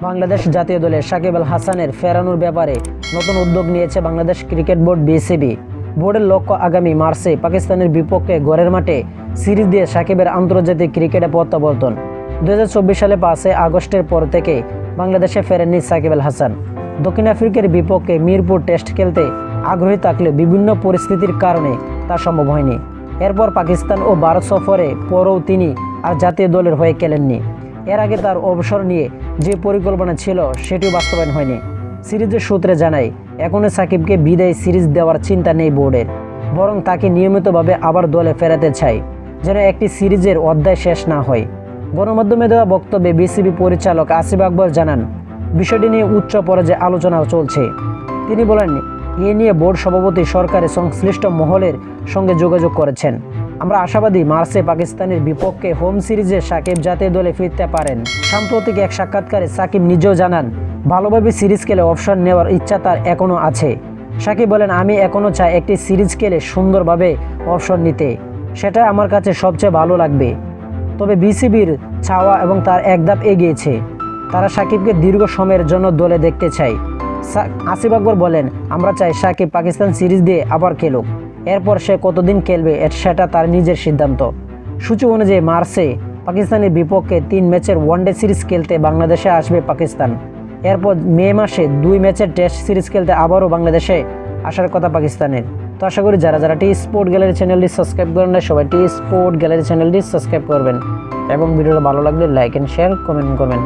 বাংলাদেশ জাতীয় দলে সাকিব আল হাসানের ফেরানোর ব্যাপারে নতুন উদ্যোগ নিয়েছে বাংলাদেশ ক্রিকেট বোর্ড বিসিবি। বোর্ডের লক্ষ্য আগামী মার্চে পাকিস্তানের বিপক্ষে ঘরের মাঠে সিরিজ দিয়ে সাকিবের আন্তর্জাতিক ক্রিকেটে প্রত্যাবর্তন। 2024 সালে 5 আগস্টের পর থেকে বাংলাদেশে ফেরেননি সাকিব আল হাসান। দক্ষিণ আফ্রিকার বিপক্ষে মিরপুর টেস্ট খেলতে আগ্রহী থাকলেও বিভিন্ন পরিস্থিতির কারণে তা সম্ভব হয়নি। এরপর পাকিস্তান ও ভারত সফরে পরও তিনি আর জাতীয় দলের হয়ে খেলেননি। এর আগে তার অবসর নিয়ে যে পরিকল্পনা ছিল সেটিও বাস্তবায়ন হয়নি। সিরিজের সূত্রে জানায় এখনও সাকিবকে বিদায় সিরিজ দেওয়ার চিন্তা নেই বোর্ডের, বরং তাকে নিয়মিতভাবে আবার দলে ফেরাতে চায় যেন একটি সিরিজের অধ্যায় শেষ না হয়। গণমাধ্যমে দেওয়া বক্তব্যে বিসিবি পরিচালক আসিফ আকবর জানান, বিষয়টি নিয়ে উচ্চ পর্যায়ে আলোচনা চলছে। তিনি বলেন, এ নিয়ে বোর্ড সভাপতি সরকারের সংশ্লিষ্ট মহলের সঙ্গে যোগাযোগ করেছেন। আমরা আশাবাদী মার্চে পাকিস্তানের বিপক্ষে হোম সিরিজে সাকিব জাতীয় দলে ফিরতে পারেন। সাম্প্রতিক এক সাক্ষাৎকারে সাকিব নিজেও জানান, ভালোভাবে সিরিজ খেলে অবসর নেওয়ার ইচ্ছা তার এখনও আছে। সাকিব বলেন, আমি এখনও চাই একটি সিরিজ খেলে সুন্দরভাবে অবসর নিতে, সেটা আমার কাছে সবচেয়ে ভালো লাগবে। তবে বিসিবির চাওয়া এবং তার এক ধাপ এগিয়েছে, তারা সাকিবকে দীর্ঘ সময়ের জন্য দলে দেখতে চায়। আসিফ আকবর বলেন, আমরা চাই সাকিব পাকিস্তান সিরিজ দিয়ে আবার খেলুক, এরপর সে কতদিন খেলবে সেটা তার নিজের সিদ্ধান্ত। সূচি অনুযায়ী মার্চে পাকিস্তানের বিপক্ষে 3 ম্যাচের ওয়ানডে সিরিজ খেলতে বাংলাদেশে আসবে পাকিস্তান। এরপর মে মাসে 2 ম্যাচের টেস্ট সিরিজ খেলতে আবারও বাংলাদেশে আসার কথা পাকিস্তানের। তো আশা করি যারা টি স্পোর্ট গ্যালারি চ্যানেলটি সাবস্ক্রাইব করেন না, সবাই টি স্পোর্ট গ্যালারি চ্যানেলটি সাবস্ক্রাইব করবেন এবং ভিডিওটা ভালো লাগলে লাইক এন্ড শেয়ার কমেন্ট করবেন।